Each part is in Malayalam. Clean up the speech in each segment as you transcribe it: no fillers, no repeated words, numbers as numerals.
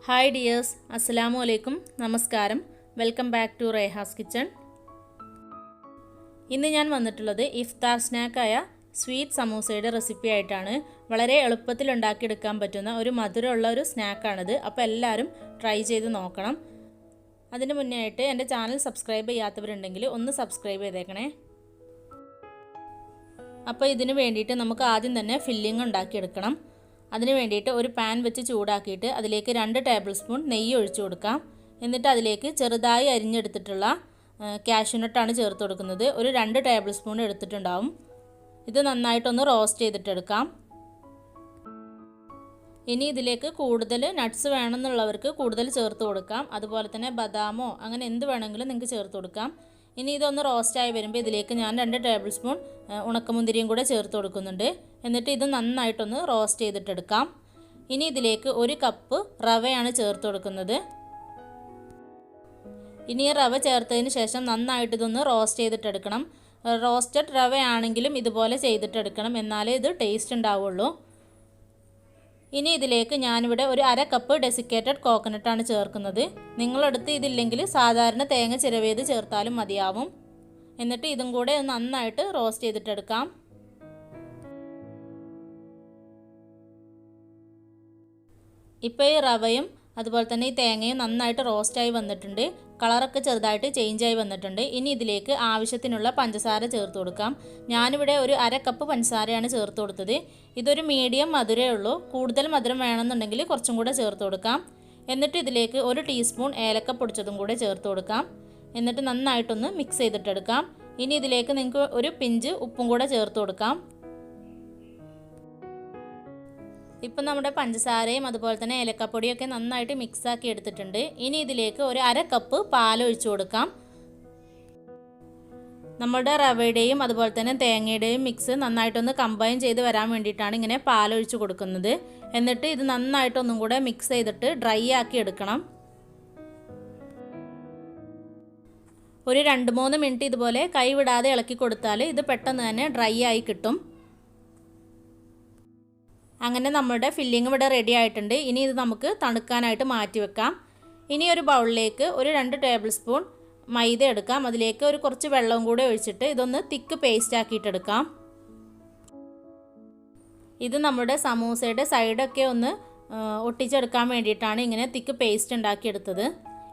ഹായ് ഡിയേഴ്സ്, അസ്സലാമു അലൈക്കും, നമസ്കാരം. Welcome back to Reha's kitchen. ഇന്ന് ഞാൻ വന്നിട്ടുള്ളത് ഇഫ്താർ സ്നാക്കായ സ്വീറ്റ് സമൂസയുടെ റെസിപ്പി ആയിട്ടാണ്. വളരെ എളുപ്പത്തിൽ ഉണ്ടാക്കിയെടുക്കാൻ പറ്റുന്ന ഒരു മധുരമുള്ള ഒരു സ്നാക്കാണിത്. അപ്പോൾ എല്ലാവരും ട്രൈ ചെയ്ത് നോക്കണം. അതിന് മുന്നേ ആയിട്ട് എൻ്റെ ചാനൽ സബ്സ്ക്രൈബ് ചെയ്യാത്തവരുണ്ടെങ്കിൽ ഒന്ന് സബ്സ്ക്രൈബ് ചെയ്തേക്കണേ. അപ്പോൾ ഇതിന് വേണ്ടിയിട്ട് നമുക്ക് ആദ്യം തന്നെ ഫില്ലിംഗ് ഉണ്ടാക്കിയെടുക്കണം. അതിന് വേണ്ടിയിട്ട് ഒരു പാൻ വെച്ച് ചൂടാക്കിയിട്ട് അതിലേക്ക് 2 ടേബിൾ സ്പൂൺ നെയ്യ് ഒഴിച്ചു കൊടുക്കാം. എന്നിട്ട് അതിലേക്ക് ചെറുതായി അരിഞ്ഞെടുത്തിട്ടുള്ള കാഷ്യൂനട്ടാണ് ചേർത്ത് കൊടുക്കുന്നത്. ഒരു 2 ടേബിൾ സ്പൂൺ എടുത്തിട്ടുണ്ടാവും. ഇത് നന്നായിട്ടൊന്ന് റോസ്റ്റ് ചെയ്തിട്ടെടുക്കാം. ഇനി ഇതിലേക്ക് കൂടുതൽ നട്ട്സ് വേണമെന്നുള്ളവർക്ക് കൂടുതൽ ചേർത്ത് കൊടുക്കാം. അതുപോലെ തന്നെ ബദാമോ അങ്ങനെ എന്ത് വേണമെങ്കിലും നിങ്ങൾക്ക് ചേർത്ത് കൊടുക്കാം. ഇനി ഇതൊന്ന് റോസ്റ്റായി വരുമ്പോൾ ഇതിലേക്ക് ഞാൻ 2 ടേബിൾ സ്പൂൺ ഉണക്കമുന്തിരിയും കൂടെ ചേർത്ത് കൊടുക്കുന്നുണ്ട്. എന്നിട്ട് ഇത് നന്നായിട്ടൊന്ന് റോസ്റ്റ് ചെയ്തിട്ടെടുക്കാം. ഇനി ഇതിലേക്ക് 1 കപ്പ് റവയാണ് ചേർത്ത് കൊടുക്കുന്നത്. ഇനി റവ ചേർത്തതിന് ശേഷം നന്നായിട്ട് ഇതൊന്ന് റോസ്റ്റ് ചെയ്തിട്ടെടുക്കണം. റോസ്റ്റഡ് റവയാണെങ്കിലും ഇതുപോലെ ചെയ്തിട്ടെടുക്കണം, എന്നാലേ ഇത് ടേസ്റ്റ് ഉണ്ടാവുള്ളൂ. ഇനി ഇതിലേക്ക് ഞാനിവിടെ ഒരു 1/2 കപ്പ് ഡെസിക്കേറ്റഡ് കോക്കനട്ടാണ് ചേർക്കുന്നത്. നിങ്ങളടുത്ത് ഇതില്ലെങ്കിൽ സാധാരണ തേങ്ങ ചിരവിയത് ചേർത്താലും മതിയാവും. എന്നിട്ട് ഇതും കൂടെ നന്നായിട്ട് റോസ്റ്റ് ചെയ്തിട്ടെടുക്കാം. ഇപ്പോൾ ഈ റവയും അതുപോലെ തന്നെ ഈ തേങ്ങയും നന്നായിട്ട് റോസ്റ്റായി വന്നിട്ടുണ്ട്. കളറൊക്കെ ചെറുതായിട്ട് ചേഞ്ചായി വന്നിട്ടുണ്ട്. ഇനി ഇതിലേക്ക് ആവശ്യത്തിനുള്ള പഞ്ചസാര ചേർത്ത് കൊടുക്കാം. ഞാനിവിടെ ഒരു 1/2 കപ്പ് പഞ്ചസാരയാണ് ചേർത്ത് കൊടുത്തത്. ഇതൊരു മീഡിയം മധുരമേ ഉള്ളൂ. കൂടുതൽ മധുരം വേണമെന്നുണ്ടെങ്കിൽ കുറച്ചും കൂടെ ചേർത്ത് കൊടുക്കാം. എന്നിട്ട് ഇതിലേക്ക് 1 ടീസ്പൂൺ ഏലക്ക പൊടിച്ചതും കൂടെ ചേർത്ത് കൊടുക്കാം. എന്നിട്ട് നന്നായിട്ടൊന്ന് മിക്സ് ചെയ്തിട്ടെടുക്കാം. ഇനി ഇതിലേക്ക് നിങ്ങൾക്ക് ഒരു പിഞ്ച് ഉപ്പും കൂടെ ചേർത്ത് കൊടുക്കാം. ഇപ്പം നമ്മുടെ പഞ്ചസാരയും അതുപോലെ തന്നെ ഏലക്കപ്പൊടിയൊക്കെ നന്നായിട്ട് മിക്സാക്കി എടുത്തിട്ടുണ്ട്. ഇനി ഇതിലേക്ക് ഒരു 1/2 കപ്പ് പാൽ ഒഴിച്ചു കൊടുക്കാം. നമ്മുടെ റവയുടെയും അതുപോലെ തന്നെ തേങ്ങയുടെയും മിക്സ് നന്നായിട്ടൊന്ന് കമ്പൈൻ ചെയ്ത് വരാൻ വേണ്ടിയിട്ടാണ് ഇങ്ങനെ പാലൊഴിച്ച് കൊടുക്കുന്നത്. എന്നിട്ട് ഇത് നന്നായിട്ടൊന്നും കൂടെ മിക്സ് ചെയ്തിട്ട് ഡ്രൈ ആക്കി എടുക്കണം. ഒരു 2-3 മിനിറ്റ് ഇതുപോലെ കൈ വിടാതെ ഇളക്കി കൊടുത്താൽ ഇത് പെട്ടെന്ന് തന്നെ ഡ്രൈ ആയി കിട്ടും. അങ്ങനെ നമ്മുടെ ഫില്ലിങ് ഇവിടെ റെഡി ആയിട്ടുണ്ട്. ഇനി ഇത് നമുക്ക് തണുക്കാനായിട്ട് മാറ്റി വെക്കാം. ഇനി ഒരു ബൗളിലേക്ക് ഒരു 2 ടേബിൾ സ്പൂൺ മൈദ എടുക്കാം. അതിലേക്ക് ഒരു കുറച്ച് വെള്ളവും കൂടെ ഒഴിച്ചിട്ട് ഇതൊന്ന് തിക്ക് പേസ്റ്റ് ആക്കിയിട്ടെടുക്കാം. ഇത് നമ്മുടെ സമൂസയുടെ സൈഡൊക്കെ ഒന്ന് ഒട്ടിച്ചെടുക്കാൻ വേണ്ടിയിട്ടാണ് ഇങ്ങനെ തിക്ക് പേസ്റ്റ് ഉണ്ടാക്കിയെടുത്തത്.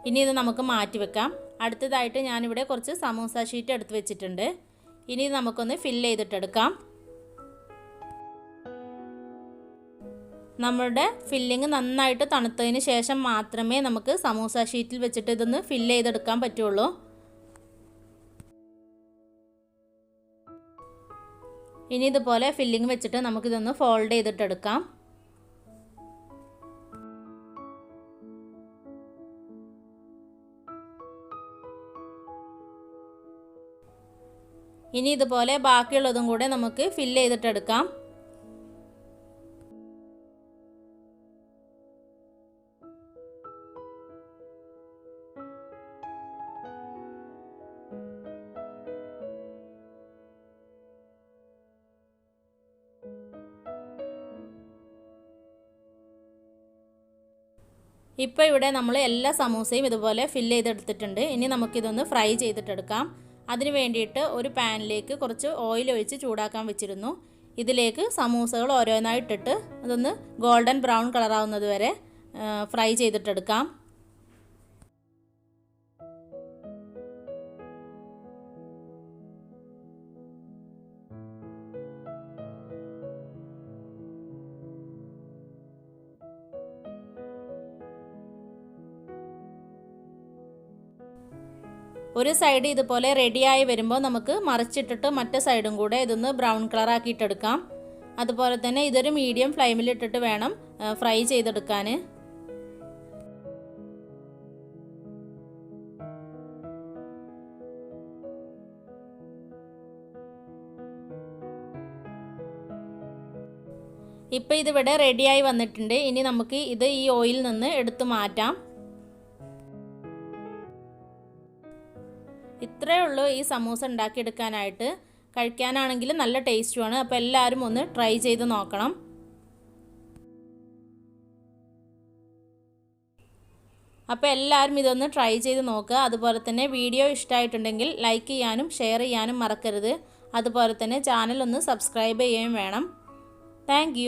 ഇനി ഇത് നമുക്ക് മാറ്റി വെക്കാം. അടുത്തതായിട്ട് ഞാനിവിടെ കുറച്ച് സമൂസ ഷീറ്റ് എടുത്ത് വെച്ചിട്ടുണ്ട്. ഇനി ഇത് നമുക്കൊന്ന് ഫില്ല് ചെയ്തിട്ടെടുക്കാം. നമ്മുടെ ഫില്ലിങ് നന്നായിട്ട് തണുത്തതിന് ശേഷം മാത്രമേ നമുക്ക് സമൂസ ഷീറ്റിൽ വെച്ചിട്ട് ഇതൊന്ന് ഫില്ല് ചെയ്തെടുക്കാൻ പറ്റുള്ളൂ. ഇനി ഇതുപോലെ ഫില്ലിങ് വെച്ചിട്ട് നമുക്കിതൊന്ന് ഫോൾഡ് ചെയ്തിട്ടെടുക്കാം. ഇനി ഇതുപോലെ ബാക്കിയുള്ളതും കൂടെ നമുക്ക് ഫില്ല് ചെയ്തിട്ടെടുക്കാം. ഇപ്പോൾ ഇവിടെ നമ്മൾ എല്ലാ സമൂസയും ഇതുപോലെ ഫില്ല് ചെയ്തെടുത്തിട്ടുണ്ട്. ഇനി നമുക്കിതൊന്ന് ഫ്രൈ ചെയ്തിട്ടെടുക്കാം. അതിന് വേണ്ടിയിട്ട് ഒരു പാനിലേക്ക് കുറച്ച് ഓയിൽ ഒഴിച്ച് ചൂടാക്കാൻ വെച്ചിരുന്നു. ഇതിലേക്ക് സമൂസകൾ ഓരോന്നായിട്ടിട്ട് അതൊന്ന് ഗോൾഡൻ ബ്രൗൺ കളറാവുന്നത് വരെ ഫ്രൈ ചെയ്തിട്ടെടുക്കാം. ഒരു സൈഡ് ഇതുപോലെ റെഡിയായി വരുമ്പോൾ നമുക്ക് മറിച്ചിട്ടിട്ട് മറ്റേ സൈഡും കൂടെ ഇതൊന്ന് ബ്രൗൺ കളർ ആക്കിയിട്ടെടുക്കാം. അതുപോലെ തന്നെ ഇതൊരു മീഡിയം ഫ്ലെയിമിലിട്ടിട്ട് വേണം ഫ്രൈ ചെയ്തെടുക്കാൻ. ഇപ്പോൾ ഇതിവിടെ റെഡിയായി വന്നിട്ടുണ്ട്. ഇനി നമുക്ക് ഇത് ഈ ഓയിലിൽ നിന്ന് എടുത്തു മാറ്റാം. ഇത്രയേ ഉള്ളൂ ഈ സമൂസ ഉണ്ടാക്കിയെടുക്കാനായിട്ട്. കഴിക്കാനാണെങ്കിൽ നല്ല ടേസ്റ്റുമാണ്. അപ്പോൾ എല്ലാവരും ഒന്ന് ട്രൈ ചെയ്ത് നോക്കണം. അപ്പോൾ എല്ലാവരും ഇതൊന്ന് ട്രൈ ചെയ്ത് നോക്കുക. അതുപോലെ തന്നെ വീഡിയോ ഇഷ്ടമായിട്ടുണ്ടെങ്കിൽ ലൈക്ക് ചെയ്യാനും ഷെയർ ചെയ്യാനും മറക്കരുത്. അതുപോലെ തന്നെ ചാനൽ ഒന്ന് സബ്സ്ക്രൈബ് ചെയ്യുകയും വേണം. താങ്ക്